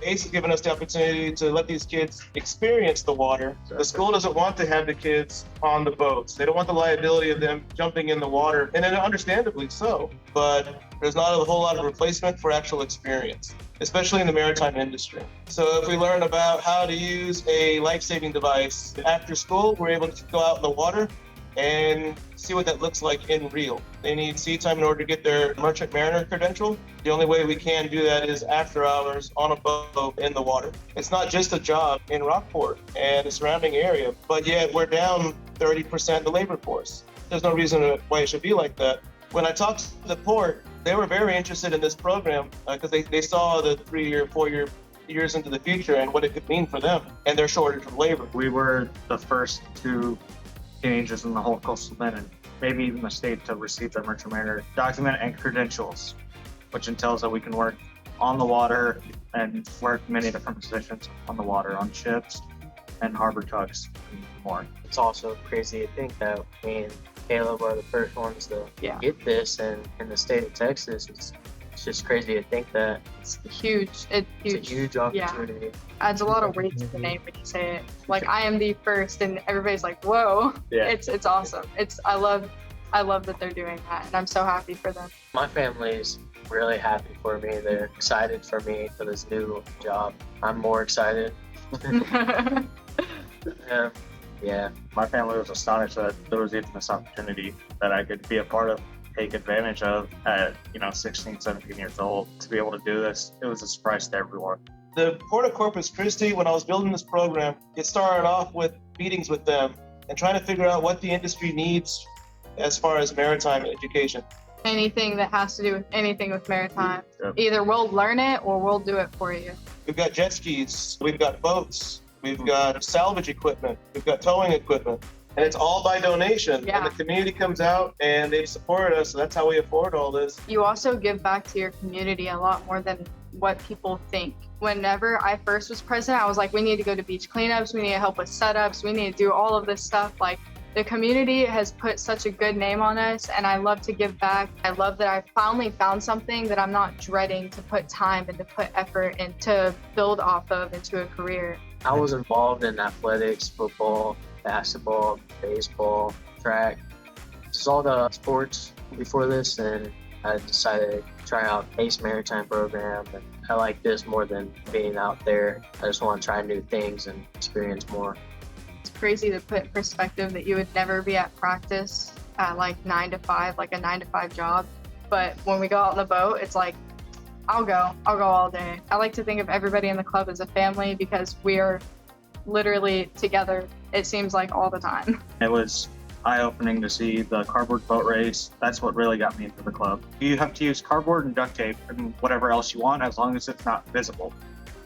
ACE has given us the opportunity to let these kids experience the water. The school doesn't want to have the kids on the boats. They don't want the liability of them jumping in the water, and then understandably so. But there's not a whole lot of replacement for actual experience, especially in the maritime industry. So if we learn about how to use a life-saving device after school, we're able to go out in the water and see what that looks like in real. They need sea time in order to get their merchant mariner credential. The only way we can do that is after hours on a boat in the water. It's not just a job in Rockport and the surrounding area, but yet we're down 30% of the labor force. There's no reason why it should be like that. When I talked to the port, they were very interested in this program because they saw the 3-year, 4-year years into the future and what it could mean for them and their shortage of labor. We were the first two teenagers in the whole coastal bend and maybe even the state to receive their merchant mariner document and credentials, which entails that we can work on the water and work many different positions on the water, on ships and harbor tugs and more. It's also crazy to think that me and Caleb are the first ones to get this, and in the state of Texas, it's just crazy to think that. It's huge. It's a huge opportunity. Adds a lot of weight to the name when you say it. Like, I am the first, and everybody's like, whoa. Yeah. It's awesome. I love that they're doing that, and I'm so happy for them. My family's really happy for me. They're excited for me for this new job. I'm more excited. Yeah. My family was astonished that there was even this opportunity that I could be a part of, take advantage of at 16, 17 years old. To be able to do this, it was a surprise to everyone. The Port of Corpus Christi, when I was building this program, it started off with meetings with them and trying to figure out what the industry needs as far as maritime education. Anything that has to do with anything with maritime. Yep. Either we'll learn it or we'll do it for you. We've got jet skis, we've got boats, we've got salvage equipment, we've got towing equipment, and it's all by donation. Yeah. And the community comes out and they've supported us, so that's how we afford all this. You also give back to your community a lot more than what people think. Whenever I first was president, I was like, we need to go to beach cleanups, we need to help with setups, we need to do all of this stuff. Like, the community has put such a good name on us, and I love to give back. I love that I finally found something that I'm not dreading to put time and to put effort and to build off of into a career. I was involved in athletics, football, basketball, baseball, track, just all the sports before this, and I decided to try out ACE Maritime program. And I like this more than being out there. I just want to try new things and experience more. It's crazy to put in perspective that you would never be at practice at like 9 to 5, like a 9 to 5 job. But when we go out on the boat, it's like, I'll go all day. I like to think of everybody in the club as a family because we are literally together, it seems like, all the time. It was eye-opening to see the cardboard boat race. That's what really got me into the club. You have to use cardboard and duct tape and whatever else you want as long as it's not visible.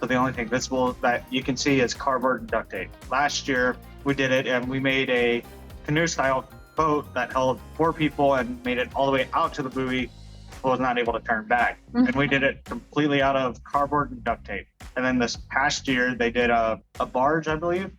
So the only thing visible that you can see is cardboard and duct tape. Last year we did it and we made a canoe-style boat that held 4 people and made it all the way out to the buoy, but was not able to turn back. And we did it completely out of cardboard and duct tape. And then this past year they did a barge, I believe,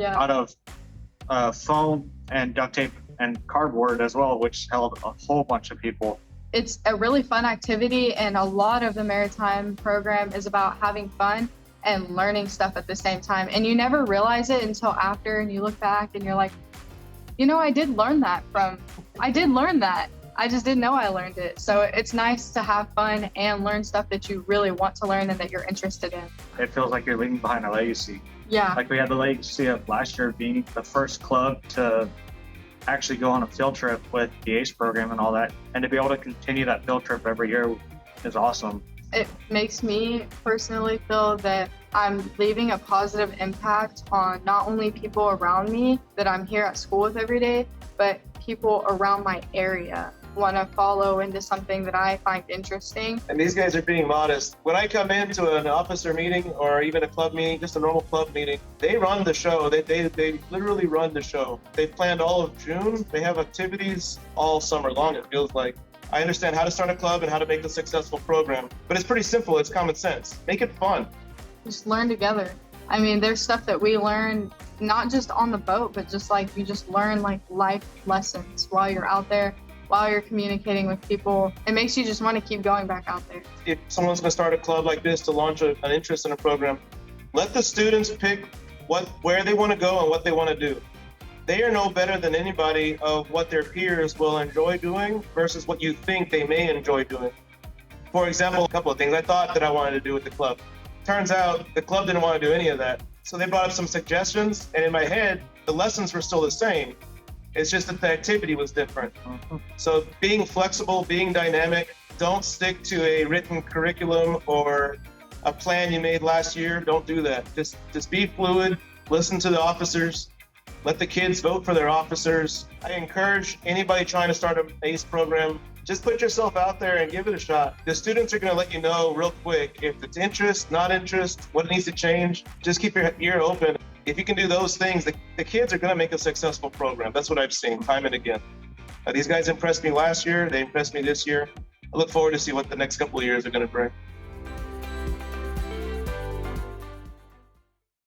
out of foam and duct tape and cardboard as well, which held a whole bunch of people. It's a really fun activity, and a lot of the maritime program is about having fun and learning stuff at the same time. And you never realize it until after, and you look back and you're like, I did learn that. I just didn't know I learned it. So it's nice to have fun and learn stuff that you really want to learn and that you're interested in. It feels like you're leaving behind a legacy. Yeah. Like we had the legacy of last year being the first club to actually go on a field trip with the ACE program and all that. And to be able to continue that field trip every year is awesome. It makes me personally feel that I'm leaving a positive impact on not only people around me that I'm here at school with every day, but people around my area want to follow into something that I find interesting. And these guys are being modest. When I come into an officer meeting or even a club meeting, just a normal club meeting, they run the show. They literally run the show. They planned all of June. They have activities all summer long, it feels like. I understand how to start a club and how to make a successful program, but it's pretty simple. It's common sense. Make it fun. Just learn together. I mean, there's stuff that we learn not just on the boat, but just like you just learn like life lessons while you're out there, while you're communicating with people. It makes you just want to keep going back out there. If someone's going to start a club like this to launch an interest in a program, let the students pick where they want to go and what they want to do. They are no better than anybody of what their peers will enjoy doing versus what you think they may enjoy doing. For example, a couple of things I thought that I wanted to do with the club. Turns out the club didn't want to do any of that. So they brought up some suggestions, and in my head, the lessons were still the same. It's just that the activity was different. So being flexible, being dynamic, don't stick to a written curriculum or a plan you made last year. Don't do that. Just be fluid, listen to the officers, let the kids vote for their officers. I encourage anybody trying to start an ACE program, just put yourself out there and give it a shot. The students are going to let you know real quick if it's interest, not interest, what needs to change. Just keep your ear open. If you can do those things, the kids are going to make a successful program. That's what I've seen time and again. These guys impressed me last year. They impressed me this year. I look forward to see what the next couple of years are going to bring.